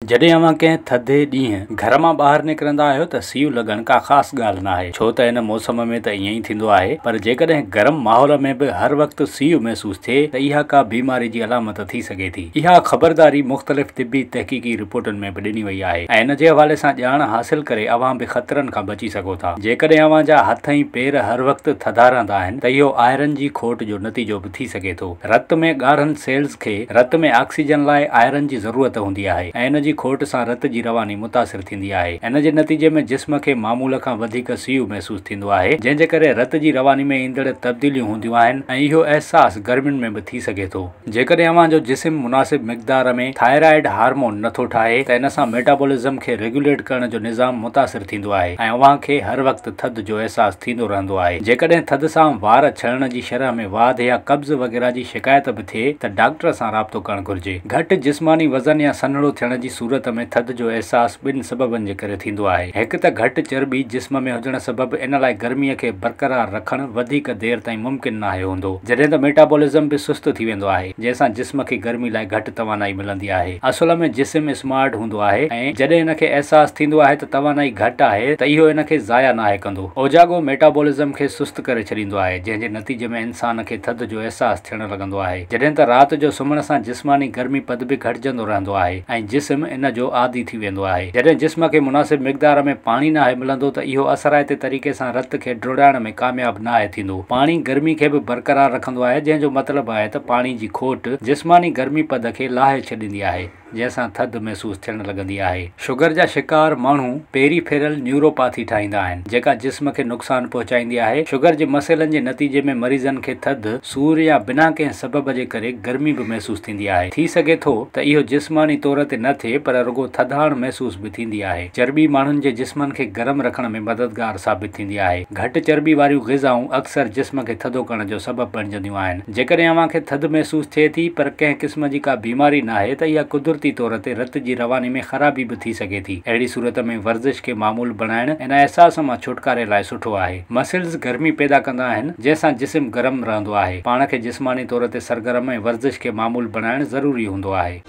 जॾहिं अवां कंहिं थधे ॾींहुं घर मां ॿाहिरि निकिरंदा आहियो त सीउ लॻण का ख़ासि ॻाल्हि न आहे, छो त हिन मौसम में त ईअं ई थींदो आहे। पर जेकॾहिं गरम माहौल में बि हर वक़्तु सीउ महसूस थिए त इहा का बीमारी जी अलामत थी सघे थी। इहा ख़बरदारी मुख़्तलिफ़ तिबी तहक़ीक़ी रिपोर्टुनि में बि ॾिनी वई आहे ऐं इन जे हवाले सां ॼाण हासिल करे अवां बि ख़तरनि खां बची सघो था। जेकॾहिं अवां जा हथ ऐं पेर हर वक़्तु थधा रहंदा आहिनि त इहो आयरन जी खोट जो नतीजो बि थी सघे थो। रत में ॻाढ़नि सेल्स खे रत में ऑक्सीजन लाइ आयरन जी ज़रूरत हूंदी आहे ऐं इन जी खोट सां रत जी रवानी मुतासिर थींदी आहे। इन जे नतीजे में जिस्म खे मामूल खां वधीक सीउ महसूस थींदो आहे, जंहिंजे करे रत जी रवानी में ईंदड़ तब्दीलियूं हूंदियूं आहिनि ऐं इहो अहसासु गर्मियुनि में बि थी सघे थो। जेकॾहिं अवां जो जिस्म मुनासिब मिक़दार में थायराइड हार्मोन नथो ठाहे त इन सां मेटाबॉलिज़म खे रेगुलेट करण जो निज़ाम मुतासिर थींदो आहे ऐं अवां खे हर वक़्तु थधि जो अहसासु थींदो रहंदो आहे। जेकॾहिं थधि सां वार छड़ण जी शरह में वाध या कब्ज़ वग़ैरह जी शिकायत बि थिए त डॉक्टर सां राब्तो करणु घुर्जे। घटि जिस्मानी वज़न या सन्हड़ो थियण जी सूरत में थधि जो अहसासु ॿिनि सबबनि जे करे थींदो आहे। हिकु त घटि चर्बी जिस्म में हुजण सबबु इन लाइ गर्मीअ खे बरक़रार रखणु वधीक देर ताईं मुमकिन नाहे हूंदो, जॾहिं त मेटाबॉलिज़म बि सुस्त थी वेंदो आहे, जंहिंसां जिस्म खे गर्मी लाइ घटि तवानाई मिलंदी आहे। असुल में जिस्म स्मार्ट हूंदो आहे ऐं जॾहिं इन खे अहसासु थींदो आहे त तवानाई घटि आहे त इहो इन खे ज़ाया नाहे कंदो। ओजागो मेटाबॉलिज़म खे सुस्त करे छॾींदो आहे, जंहिं जे नतीजे में इंसान खे थधि जो अहसासु थियणु लॻंदो आहे। जॾहिं त राति जो सुम्हण सां जिस्मानी गर्मी पद बि घटिजंदो रहंदो आहे ऐं जिस्म इन जो आदी थी वेंदो आहे। जॾहिं जिस्म खे मुनासिब मिक़दार में पाणी नाहे मिलंदो त इहो असराइते तरीक़े सां रत खे डुड़ाइण में कामयाब नाहे थींदो। पाणी गर्मी खे बि बरक़रार रखंदो आहे, जंहिंजो मतिलबु आहे त पाणी जी खोट जिस्मानी गर्मी पद खे लाहे छॾींदी आहे, जंहिंसां थधि महसूस थियणु लॻंदी आहे। शुगर जा शिकार माण्हू पेरीफेरल न्यूरोपैथी ठाहींदा आहिनि, जेका जिस्म खे नुक़सान पहुचाईंदी आहे। शुगर जे मसइलनि जे नतीजे में मरीज़नि खे थधि, सूर या बिना कंहिं सबब जे करे गर्मी बि महसूस थींदी आहे। थी सघे थो त इहो जिस्मानी तौर ते न थिए, पर रुगो थधाण महसूस बि थींदी आहे। चर्बी माण्हुनि जे जिस्मनि खे गरम रखण में मददगार साबित थींदी आहे। घटि चर्बी वारियूं ग़िज़ाऊं अक्सर जिस्म खे थधो करण जो सबबु बणिजंदियूं आहिनि। जेकॾहिं अवां खे थधि महसूस थिए थी पर कंहिं क़िस्म जी का बीमारी नाहे त इहा कुदरती तौर ते रत जी रवानी में ख़राबी बि थी सघे थी। अहिड़ी सूरत में वर्ज़िश खे मामूल बणाइण इन अहसास मां छुटकारे लाइ सुठो आहे। मसल्स गर्मी पैदा कंदा आहिनि, जंहिंसां जिस्म गरम रहंदो आहे। पाण खे जिस्मानी तौर ते सरगर्म ऐं वर्ज़िश खे मामूल बणाइण ज़रूरी हूंदो आहे।